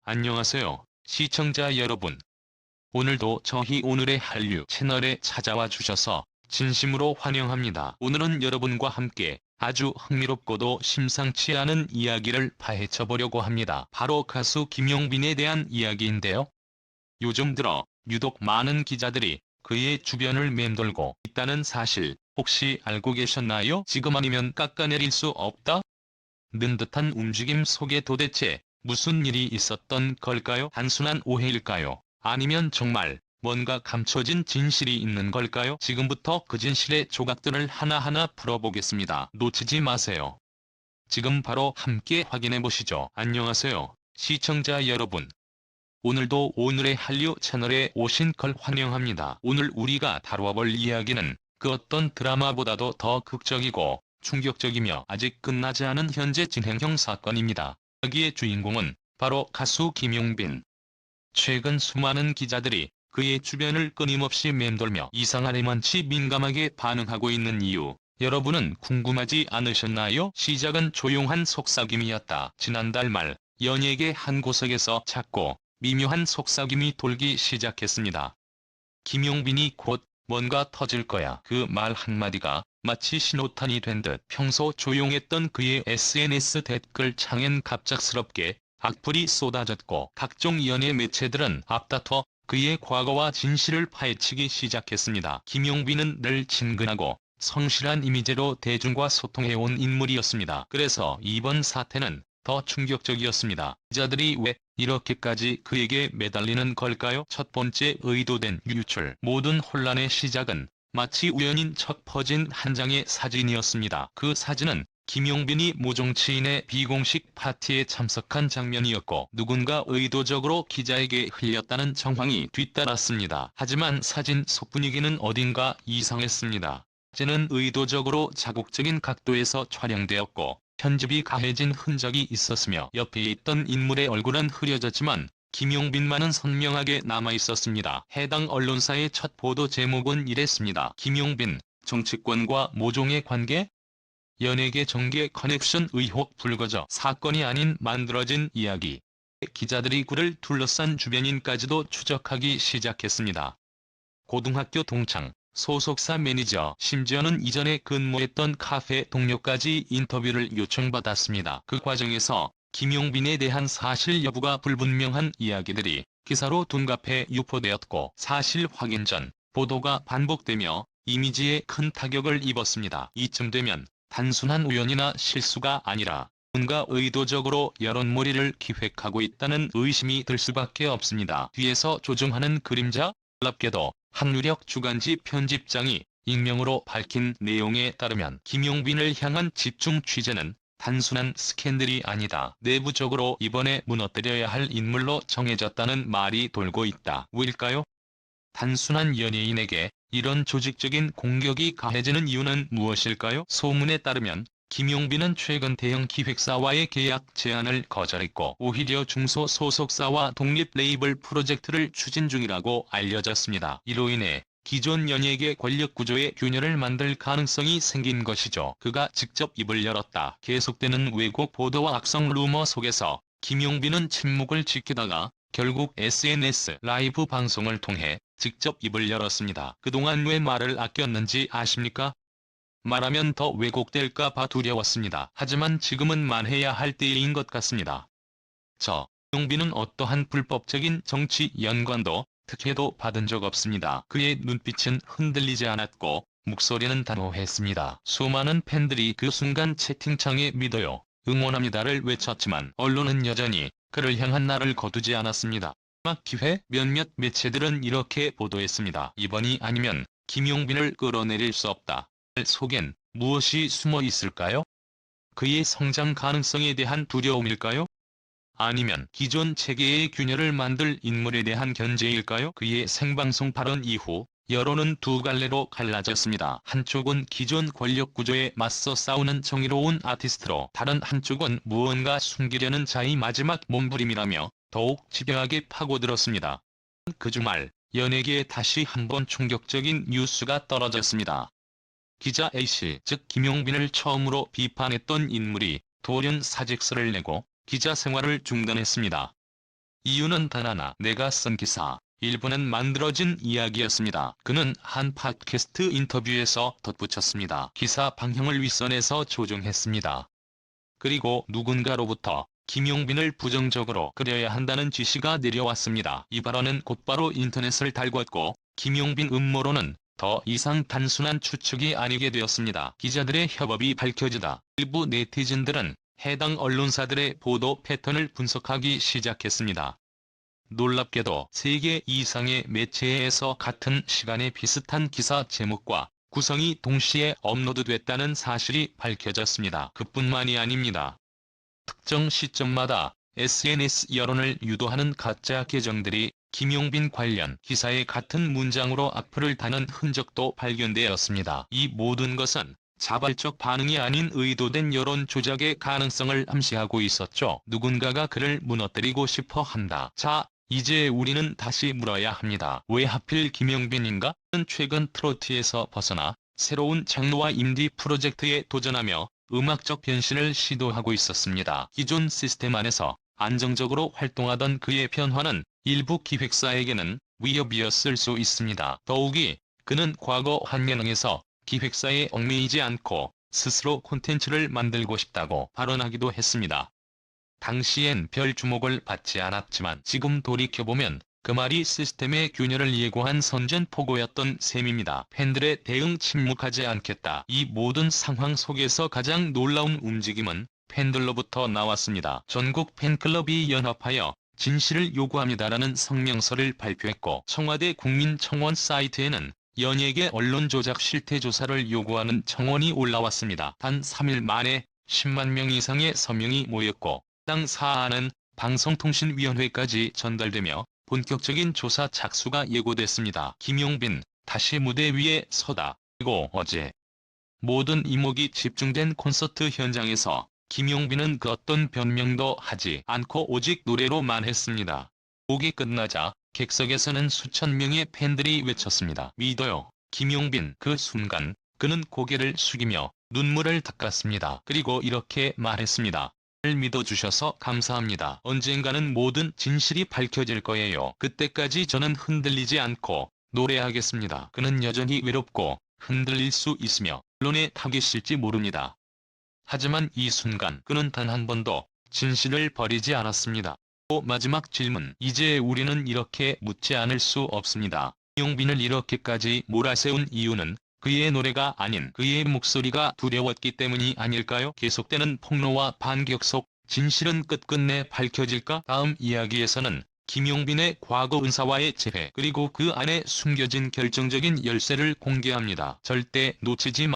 안녕하세요, 시청자 여러분. 오늘도 저희 오늘의 한류 채널에 찾아와 주셔서 진심으로 환영합니다. 오늘은 여러분과 함께 아주 흥미롭고도 심상치 않은 이야기를 파헤쳐 보려고 합니다. 바로 가수 김용빈에 대한 이야기인데요. 요즘 들어 유독 많은 기자들이 그의 주변을 맴돌고 있다는 사실 혹시 알고 계셨나요? 지금 아니면 깎아내릴 수 없다? 는 듯한 움직임 속에 도대체 무슨 일이 있었던 걸까요? 단순한 오해일까요? 아니면 정말 뭔가 감춰진 진실이 있는 걸까요? 지금부터 그 진실의 조각들을 하나하나 풀어보겠습니다. 놓치지 마세요. 지금 바로 함께 확인해 보시죠. 안녕하세요, 시청자 여러분. 오늘도 오늘의 한류 채널에 오신 걸 환영합니다. 오늘 우리가 다루어 볼 이야기는 그 어떤 드라마보다도 더 극적이고 충격적이며 아직 끝나지 않은 현재 진행형 사건입니다. 여기의 주인공은 바로 가수 김용빈. 최근 수많은 기자들이 그의 주변을 끊임없이 맴돌며 이상한 에만치 민감하게 반응하고 있는 이유, 여러분은 궁금하지 않으셨나요? 시작은 조용한 속삭임이었다. 지난달 말 연예계 한 구석에서 작고 미묘한 속삭임이 돌기 시작했습니다. 김용빈이 곧 뭔가 터질 거야. 그 말 한마디가 마치 신호탄이 된 듯 평소 조용했던 그의 SNS 댓글 창엔 갑작스럽게 악플이 쏟아졌고 각종 연예 매체들은 앞다퉈 그의 과거와 진실을 파헤치기 시작했습니다. 김용빈은 늘 친근하고 성실한 이미지로 대중과 소통해온 인물이었습니다. 그래서 이번 사태는 더 충격적이었습니다. 기자들이 왜 이렇게까지 그에게 매달리는 걸까요? 첫 번째, 의도된 유출. 모든 혼란의 시작은 마치 우연인 척 퍼진 한 장의 사진이었습니다. 그 사진은 김용빈이 모종치인의 비공식 파티에 참석한 장면이었고 누군가 의도적으로 기자에게 흘렸다는 정황이 뒤따랐습니다. 하지만 사진 속 분위기는 어딘가 이상했습니다. 사진은 의도적으로 자극적인 각도에서 촬영되었고 편집이 가해진 흔적이 있었으며 옆에 있던 인물의 얼굴은 흐려졌지만 김용빈만은 선명하게 남아있었습니다. 해당 언론사의 첫 보도 제목은 이랬습니다. 김용빈, 정치권과 모종의 관계? 연예계 정계 커넥션 의혹 불거져 사건이 아닌 만들어진 이야기. 기자들이 그를 둘러싼 주변인까지도 추적하기 시작했습니다. 고등학교 동창, 소속사 매니저, 심지어는 이전에 근무했던 카페 동료까지 인터뷰를 요청받았습니다. 그 과정에서 김용빈에 대한 사실 여부가 불분명한 이야기들이 기사로 둔갑해 유포되었고 사실 확인 전 보도가 반복되며 이미지에 큰 타격을 입었습니다. 이쯤 되면 단순한 우연이나 실수가 아니라 누군가 의도적으로 여론몰이를 기획하고 있다는 의심이 들 수밖에 없습니다. 뒤에서 조종하는 그림자? 놀랍게도 한 유력 주간지 편집장이 익명으로 밝힌 내용에 따르면 김용빈을 향한 집중 취재는 단순한 스캔들이 아니다. 내부적으로 이번에 무너뜨려야 할 인물로 정해졌다는 말이 돌고 있다. 왜일까요? 단순한 연예인에게 이런 조직적인 공격이 가해지는 이유는 무엇일까요? 소문에 따르면 김용빈은 최근 대형 기획사와의 계약 제안을 거절했고 오히려 중소 소속사와 독립 레이블 프로젝트를 추진 중이라고 알려졌습니다. 이로 인해 기존 연예계 권력 구조의 균열을 만들 가능성이 생긴 것이죠. 그가 직접 입을 열었다. 계속되는 왜곡 보도와 악성 루머 속에서 김용빈은 침묵을 지키다가 결국 SNS 라이브 방송을 통해 직접 입을 열었습니다. 그동안 왜 말을 아꼈는지 아십니까? 말하면 더 왜곡될까 봐 두려웠습니다. 하지만 지금은 말해야 할 때인 것 같습니다. 김용빈은 어떠한 불법적인 정치 연관도 특혜도 받은 적 없습니다. 그의 눈빛은 흔들리지 않았고 목소리는 단호했습니다. 수많은 팬들이 그 순간 채팅창에 믿어요, 응원합니다를 외쳤지만 언론은 여전히 그를 향한 날을 거두지 않았습니다. 마지막 기회? 몇몇 매체들은 이렇게 보도했습니다. 이번이 아니면 김용빈을 끌어내릴 수 없다. 속엔 무엇이 숨어 있을까요? 그의 성장 가능성에 대한 두려움일까요? 아니면 기존 체계의 균열을 만들 인물에 대한 견제일까요? 그의 생방송 발언 이후 여론은 두 갈래로 갈라졌습니다. 한쪽은 기존 권력 구조에 맞서 싸우는 정의로운 아티스트로, 다른 한쪽은 무언가 숨기려는 자의 마지막 몸부림이라며 더욱 집요하게 파고들었습니다. 그 주말 연예계에 다시 한번 충격적인 뉴스가 떨어졌습니다. 기자 A씨, 즉 김용빈을 처음으로 비판했던 인물이 돌연 사직서를 내고 기자 생활을 중단했습니다. 이유는 단 하나, 내가 쓴 기사 일부는 만들어진 이야기였습니다. 그는 한 팟캐스트 인터뷰에서 덧붙였습니다. 기사 방향을 윗선에서 조정했습니다. 그리고 누군가로부터 김용빈을 부정적으로 그려야 한다는 지시가 내려왔습니다. 이 발언은 곧바로 인터넷을 달궜고 김용빈 음모론은 더 이상 단순한 추측이 아니게 되었습니다. 기자들의 협업이 밝혀지다 일부 네티즌들은 해당 언론사들의 보도 패턴을 분석하기 시작했습니다. 놀랍게도 3개 이상의 매체에서 같은 시간에 비슷한 기사 제목과 구성이 동시에 업로드됐다는 사실이 밝혀졌습니다. 그뿐만이 아닙니다. 특정 시점마다 SNS 여론을 유도하는 가짜 계정들이 김용빈 관련 기사의 같은 문장으로 악플을 다는 흔적도 발견되었습니다. 이 모든 것은 자발적 반응이 아닌 의도된 여론 조작의 가능성을 암시하고 있었죠. 누군가가 그를 무너뜨리고 싶어 한다. 자, 이제 우리는 다시 물어야 합니다. 왜 하필 김용빈인가? 는 최근 트로트에서 벗어나 새로운 장르와 인디 프로젝트에 도전하며 음악적 변신을 시도하고 있었습니다. 기존 시스템 안에서 안정적으로 활동하던 그의 변화는 일부 기획사에게는 위협이었을 수 있습니다. 더욱이 그는 과거 한 예능에서 기획사에 얽매이지 않고 스스로 콘텐츠를 만들고 싶다고 발언하기도 했습니다. 당시엔 별 주목을 받지 않았지만 지금 돌이켜보면 그 말이 시스템의 균열을 예고한 선전포고였던 셈입니다. 팬들의 대응 침묵하지 않겠다. 이 모든 상황 속에서 가장 놀라운 움직임은 팬들로부터 나왔습니다. 전국 팬클럽이 연합하여 진실을 요구합니다라는 성명서를 발표했고 청와대 국민청원 사이트에는 연예계 언론 조작 실태 조사를 요구하는 청원이 올라왔습니다. 단 3일 만에 10만 명 이상의 서명이 모였고 해당 사안은 방송통신위원회까지 전달되며 본격적인 조사 착수가 예고됐습니다. 김용빈, 다시 무대 위에 서다. 그리고 어제 모든 이목이 집중된 콘서트 현장에서 김용빈은 그 어떤 변명도 하지 않고 오직 노래로만 했습니다. 곡이 끝나자 객석에서는 수천 명의 팬들이 외쳤습니다. 믿어요. 김용빈. 그 순간 그는 고개를 숙이며 눈물을 닦았습니다. 그리고 이렇게 말했습니다. 믿어주셔서 감사합니다. 언젠가는 모든 진실이 밝혀질 거예요. 그때까지 저는 흔들리지 않고 노래하겠습니다. 그는 여전히 외롭고 흔들릴 수 있으며 언론에 타깃일지 모릅니다. 하지만 이 순간 그는 단 한 번도 진실을 버리지 않았습니다. 또 마지막 질문. 이제 우리는 이렇게 묻지 않을 수 없습니다. 김용빈을 이렇게까지 몰아세운 이유는 그의 노래가 아닌 그의 목소리가 두려웠기 때문이 아닐까요? 계속되는 폭로와 반격 속 진실은 끝끝내 밝혀질까? 다음 이야기에서는 김용빈의 과거 은사와의 재회 그리고 그 안에 숨겨진 결정적인 열쇠를 공개합니다. 절대 놓치지 마.